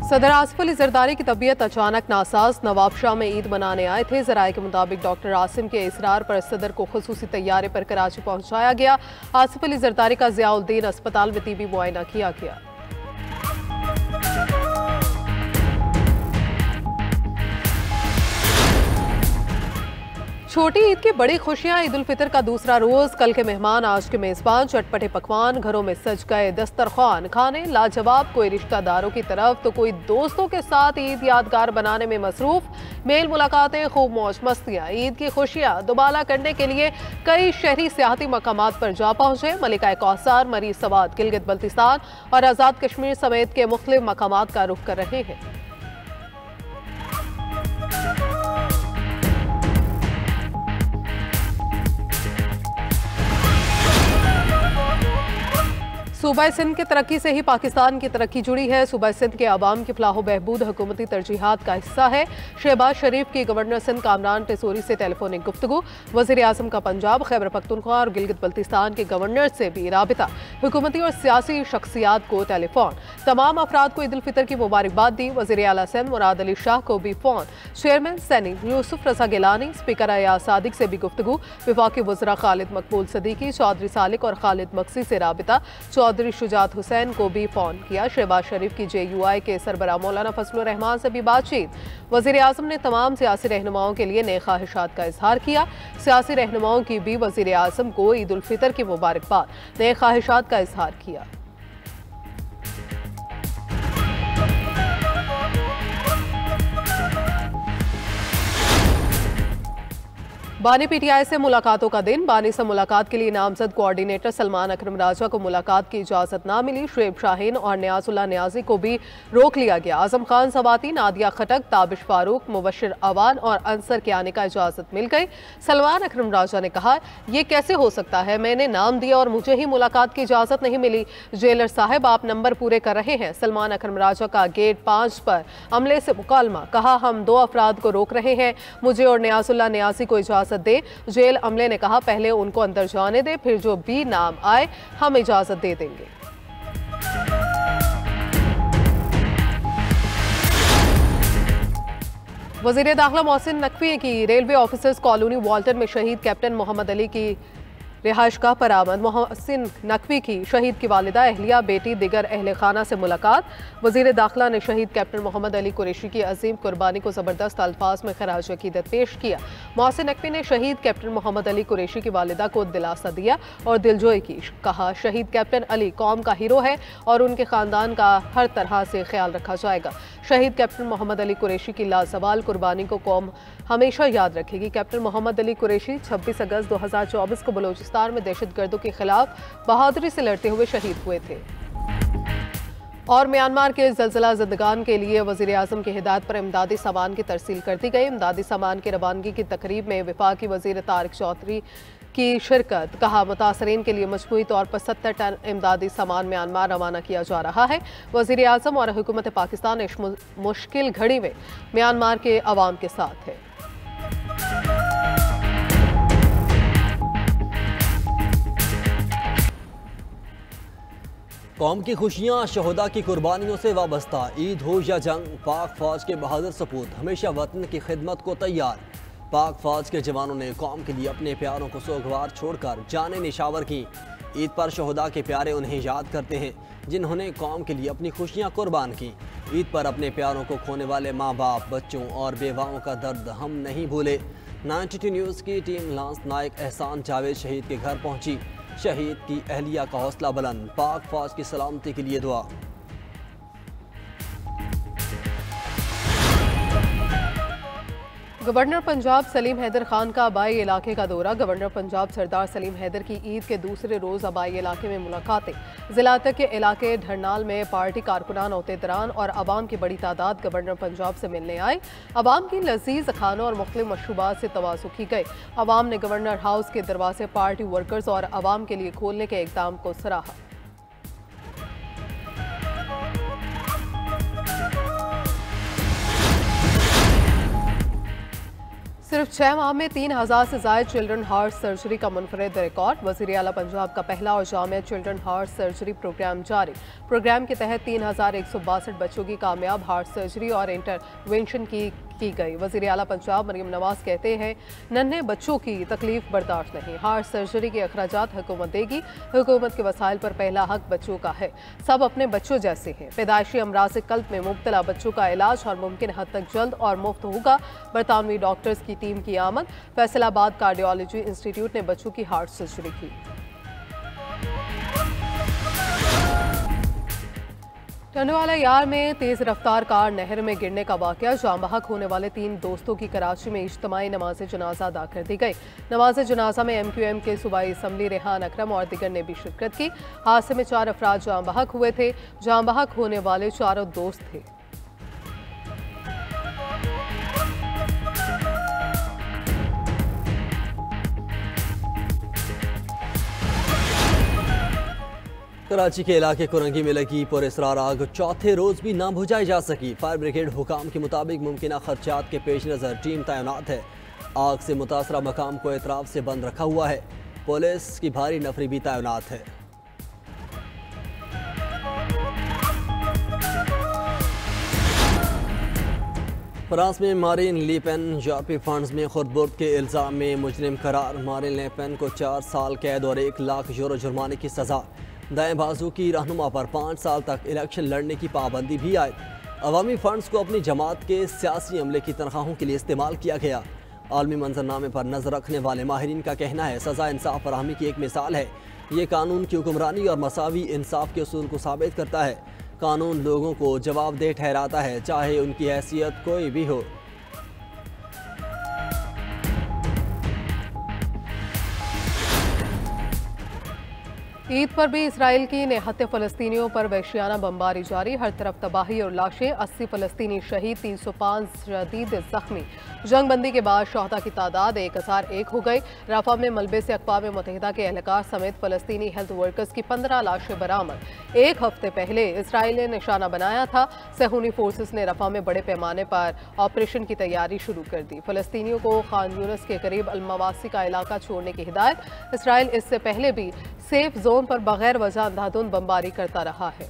सदर आसिफ अली जरदारी की तबीयत अचानक नासाज। नवाबशाह में ईद मनाने आए थे। जराये के मुताबिक डॉक्टर आसिम के इसरार पर सदर को खुसूसी तैयारे पर कराची पहुंचाया गया। आसिफ अली जरदारी का जियाउद्दीन अस्पताल में तीबी मुआयना किया गया। छोटी ईद की बड़ी खुशियां। ईद उल फितर का दूसरा रोज। कल के मेहमान आज के मेजबान। चटपटे पकवान, घरों में सज गए दस्तरखान। खाने लाजवाब, कोई रिश्तेदारों की तरफ तो कोई दोस्तों के साथ ईद यादगार बनाने में मसरूफ। मेल मुलाकातें, खूब मौज मस्तियां। ईद की खुशियां दुबाला करने के लिए कई शहरी सियाहती मकामात पर जा पहुंचे। मलिका कौसार, मरीज सवाद, गिलगित बल्तिस्तान और आज़ाद कश्मीर समेत के मुख्तलिफ मकामात का रुख कर रहे हैं। सूबा सिंध की तरक्की से ही पाकिस्तान की तरक्की जुड़ी है। सूबा सिंध के आवाम की फलाह बहबूद हुकूमती तरजीहात का हिस्सा है। शहबाज शरीफ की गवर्नर सिंध कामरान टेसोरी से टेलीफोनिक गुफ्तगू। वज़ीर आज़म का पंजाब, खैबर पख्तूनख्वा और गिलगित बल्तिस्तान के गवर्नर से भी राबिता। हुकूमती और सियासी शख्सियात को टेलीफोन। तमाम अफराद को ईद उल फितर की मुबारकबाद दी। वज़ीर आला सिंध मुराद अली शाह को भी फोन। चेयरमैन सैनी यूसुफ रजा गिलानी, स्पीकर अयाज सादिक से भी गुफ्तगू। वफाकी वज़रा खालिद मकबूल सदीकी, चौधरी सालिक और खालिद मक्सी से राबिता। चौधरी शुजात हुसैन को भी फोन किया। शहबाज शरीफ की JUI के सरबराह मौलाना फजलुर रहमान से भी बातचीत। वज़ीर आज़म ने तमाम सियासी रहनुमाओं के लिए नए ख्वाहिशात का इजहार किया। सियासी रहनुमाओं की भी वज़ीर आज़म को ईद उल फितर की मुबारकबाद, नए ख्वाहिशात का इजहार किया। बानी PTI से मुलाकातों का दिन। बानी से मुलाकात के लिए नामजद कोऑर्डिनेटर सलमान अकरम राजा को मुलाकात की इजाजत ना मिली। शुएब शाहीन और नियाजुल्लाह नियाजी को भी रोक लिया गया। आजम खान सवाती, नादिया खटक, ताबिश फारूक, मुबशिर अवान और अंसर के आने का इजाजत मिल गई। सलमान अकरम राजा ने कहा, यह कैसे हो सकता है, मैंने नाम दिया और मुझे ही मुलाकात की इजाजत नहीं मिली। जेलर साहब, आप नंबर पूरे कर रहे हैं। सलमान अकरम राजा का गेट 5 पर अमले से मुकालमा। कहा, हम 2 अफराद को रोक रहे हैं, मुझे और नियाजुल्लाह नियाजी को इजाजत दे। जेल अमले ने कहा, पहले उनको अंदर जाने दे, फिर जो भी नाम आए हम इजाजत दे देंगे। वज़ीर दाखिला मोहसिन नकवी की रेलवे ऑफिसर्स कॉलोनी वाल्टन में शहीद कैप्टन मोहम्मद अली की रिहाइशगाह पर आमद। मोहसिन नकवी की शहीद की वालिदा, अहलिया, बेटी, दिगर अहले खाना से मुलाकात। वज़ीर दाखिला ने शहीद कैप्टन मोहम्मद अली कुरैशी की अजीम कुर्बानी को ज़बरदस्त अल्फाज में खराज अकीदत पेश किया। मोहसिन नकवी ने शहीद कैप्टन मोहम्मद अली कुरैशी की वालिदा को दिलासा दिया और दिलजोई की। कहा, शहीद कैप्टन अली कौम का हीरो है और उनके ख़ानदान का हर तरह से ख्याल रखा जाएगा। शहीद कैप्टन मोहम्मद अली कुरैशी की लाजवाल कुर्बानी को कौम हमेशा याद रखेगी। कैप्टन मोहम्मद अली कुरैशी 26 अगस्त 2024 को बलूचिस्तान में दहशतगर्दों के खिलाफ बहादुरी से लड़ते हुए शहीद हुए थे। और म्यांमार के ज़लज़ला ज़िंदगान के लिए वज़ीर आज़म की हिदायत पर इमदादी सामान की तरसील कर दी गई। इमदादी सामान की रवानगी की तकरीब में वफाकी वज़ीर तारिक चौधरी की शिरकत। कहा, मुतासरीन के लिए मजमूई तौर पर 70 टन इमदादी सामान म्यांमार रवाना किया जा रहा है। वज़ीर आज़म और हुकूमत पाकिस्तान इस मुश्किल घड़ी में म्यांमार के अवाम के साथ है। कौम की खुशियाँ शहदा की कुर्बानियों से वाबस्ता। ईद हो या जंग, पाक फौज के बहादुर सपूत हमेशा वतन की खिदमत को तैयार। पाक फौज के जवानों ने कौम के लिए अपने प्यारों को सोगवार छोड़कर जाने निशावर की। ईद पर शहदा के प्यारे उन्हें याद करते हैं जिन्होंने कौम के लिए अपनी खुशियाँ कुर्बान की। ईद पर अपने प्यारों को खोने वाले माँ बाप, बच्चों और बेवाओं का दर्द हम नहीं भूले। 92 न्यूज़ की टीम लांस नायक एहसान जावेद शहीद के घर पहुंची। शहीद की अहलिया का हौसला बुलंद, पाक फौज की सलामती के लिए दुआ। गवर्नर पंजाब सलीम हैदर खान का अबाई इलाके का दौरा। गवर्नर पंजाब सरदार सलीम हैदर की ईद के दूसरे रोज अबाई इलाके में मुलाकातें। जिला तक के इलाके ढरनाल में पार्टी कारकुनान, ओहदेदारान और आवाम की बड़ी तादाद गवर्नर पंजाब से मिलने आए। आवाम की लजीज खानों और मुख्तलिफ मशरूबात से तवाज़ु की गई। आवाम ने गवर्नर हाउस के दरवाजे पार्टी वर्कर्स और आवाम के लिए खोलने के इक़दाम को सराहा। सिर्फ 6 माह में 3000 से ज्यादा चिल्ड्रन हार्ट सर्जरी का मुनफरिद रिकॉर्ड। वज़ीर आला पंजाब का पहला और Jamia children heart surgery programme जारी। प्रोग्राम के तहत 3162 बच्चों की कामयाब हार्ट सर्जरी और इंटरवेंशन की गई। वज़ीर आला पंजाब मरियम नवाज कहते हैं, नन्हे बच्चों की तकलीफ बर्दाश्त नहीं, हार्ट सर्जरी के अखराजात हुकूमत देगी। हुकूमत के वसाइल पर पहला हक बच्चों का है, सब अपने बच्चों जैसे हैं। पैदाइशी अमराज कल्ब में मुब्तला बच्चों का इलाज और मुमकिन हद तक जल्द और मुफ्त होगा। बरतानवी डॉक्टर्स की टीम की आमद। फैसलाबाद कार्डियोलॉजी इंस्टीट्यूट ने बच्चों की हार्ट सर्जरी की। टंडवाला यार में तेज रफ्तार कार नहर में गिरने का वाकया। जाम बहक होने वाले 3 दोस्तों की कराची में इज्तिमाई नमाज जनाजा अदा कर दी गई। नमाज जनाजा में MQM के सूबाई असम्बली रेहान अकरम और दिगर ने भी शिरकत की। हादसे में 4 अफराद जाम बहक हुए थे। जाम बहक होने वाले 4 दोस्त थे। कराची के इलाके कुरंगी में लगी पुरअसरार आग चौथे रोज भी ना बुझाई जा सकी। फायर ब्रिगेड हुकाम के मुताबिक मुमकिन खर्चात के पेश नज़र टीम तैनात है। आग से मुतासरा मकाम को एतराफ से बंद रखा हुआ है। पुलिस की भारी नफरी भी तैनात है। फ्रांस में मारिन ले पेन यूरोपीय फंड्स में खुर्दबुर्द के इल्ज़ाम में मुजरिम करार। मारिन ले पेन को 4 साल कैद और 1 लाख यूरो जुर्माने की सजा। दाएं बाजू की रहनुमा पर 5 साल तक इलेक्शन लड़ने की पाबंदी भी आयद। अवामी फंड्स को अपनी जमात के सियासी अमले की तनख्वाहों के लिए इस्तेमाल किया गया। आलमी मंजरनामे पर नजर रखने वाले माहिरीन का कहना है, सजा इंसाफ फराहमी की एक मिसाल है। ये कानून की हुक्मरानी और मसावी इंसाफ के उसूल को साबित करता है। कानून लोगों को जवाबदेह ठहराता है, चाहे उनकी हैसियत कोई भी हो। ईद पर भी इसराइल की निहत्ते फ़लस्तीनियों पर वहशियाना बमबारी जारी। हर तरफ तबाही और लाशें। 80 फ़लस्तीनी शहीद, 305 शदीद जख्मी। जंगबंदी के बाद शहदा की तादाद 1001 हो गई। रफा में मलबे से अक़वाम मुत्तहिदा के एहलकार समेत फ़लस्तीनी हेल्थ वर्कर्स की 15 लाशें बरामद। 1 हफ्ते पहले इसराइल ने निशाना बनाया था। सहूनी फोर्सेस ने रफा में बड़े पैमाने पर ऑपरेशन की तैयारी शुरू कर दी। फ़लस्तीनियों को खान यूनिस के करीब अलमवासी का इलाका छोड़ने की हिदायत। इसराइल इससे पहले भी सेफ जोन पर बगैर वजह अंधाधुंध बमबारी करता रहा है।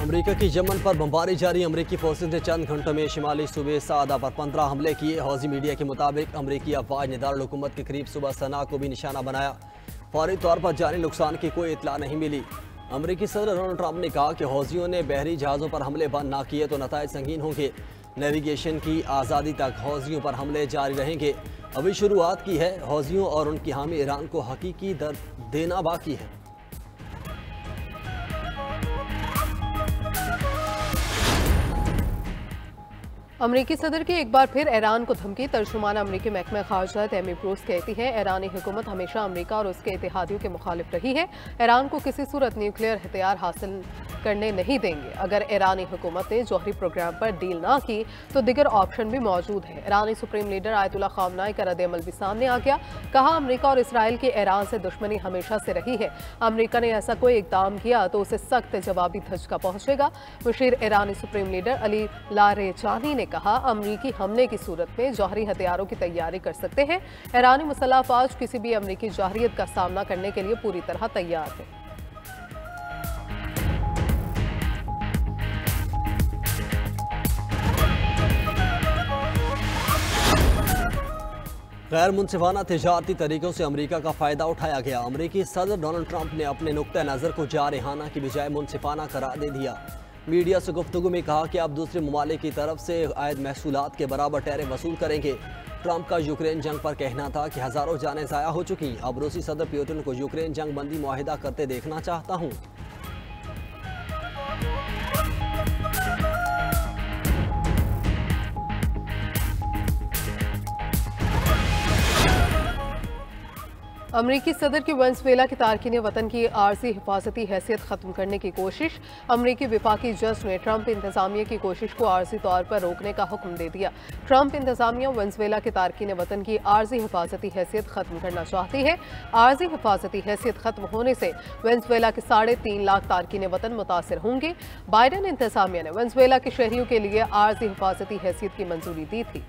अमेरिका की यमन पर बमबारी जारी। अमेरिकी फोर्सेज ने चंद घंटों में शिमाली सूबे सादा पर 15 हमले किए। हौजी मीडिया के मुताबिक अमेरिकी अफवाज ने दारुल हुकूमत के करीब सुबह सना को भी निशाना बनाया। फौरी तौर पर जानी नुकसान की कोई इतला नहीं मिली। अमेरिकी सदर डोनाल्ड ट्रंप ने कहा कि हौजियों ने बहरी जहाज़ों पर हमले बंद ना किए तो नताइज संगीन होंगे। नेविगेशन की आज़ादी तक हौजियों पर हमले जारी रहेंगे। अभी शुरुआत की है। हौजियों और उनकी हामी ईरान को हकीकी दर्द देना बाकी है। अमरीकी सदर की एक बार फिर ईरान को धमकी। तर्जुमान अमरीकी महकमा खारजा तैमी ब्रूस कहती है, ईरानी हुकूमत हमेशा अमरीका और उसके इत्तेहादियों के मुखालिफ रही है। ईरान को किसी सूरत न्यूक्लियर हथियार हासिल करने नहीं देंगे। अगर ईरानी हुकूमत ने जौहरी प्रोग्राम पर डील ना की तो दिगर ऑप्शन भी मौजूद है। ईरानी सुप्रीम लीडर आयतुल्ला खामनाई का रद्द-ए-अमल भी सामने आ गया। कहा, अमरीका और इसराइल की ईरान से दुश्मनी हमेशा से रही है। अमरीका ने ऐसा कोई इकदाम किया तो उसे सख्त जवाबी धचका पहुंचेगा। मुशीर ईरानी सुप्रीम लीडर अली लारेजानी ने कहा, अमरीकी हमले की सूरत में जौहरी हथियारों की तैयारी कर सकते हैं। ईरानी मुसल्लह अफवाज किसी भी अमरीकी जौहरियत का सामना करने के लिए पूरी तरह तैयार है। गैर मुनसिफाना तिजारती तरीकों से अमरीका का फ़ायदा उठाया गया। अमरीकी सदर डोनाल्ड ट्रंप ने अपने नुक्ता नज़र को जारहाना की बजाय मुनसिफाना करार दे दिया। मीडिया से गुफ्तगू में कहा कि आप दूसरे ममालिक की तरफ से आयद महसूलात के बराबर टैरिफ वसूल करेंगे। ट्रंप का यूक्रेन जंग पर कहना था कि हज़ारों जानें ज़ाया हो चुकी। अब रूसी सदर पुतिन को यूक्रेन जंग बंदी मुआहिदा करते देखना चाहता हूँ। अमरीकी सदर की वेनेजुएला के तारकीन वतन की आर्जी हिफाजती हैसियत खत्म करने की कोशिश। अमरीकी विफाकी जज ने ट्रंप इंतजामिया की कोशिश को आर्जी तौर पर रोकने का हुक्म दे दिया। ट्रंप इंतजामिया वेनेजुएला के तारकीन वतन की आर्जी हिफाजती हैसियत खत्म करना चाहती है। आर्जी हिफाजती हैसियत खत्म होने से वेनेजुएला के 3.5 लाख तारकीन वतन मुतासर होंगे। बाइडेन इंतजामिया ने वेनेजुएला के शहरियों के लिए आर्जी हिफाजती हैसियत की मंजूरी दी थी।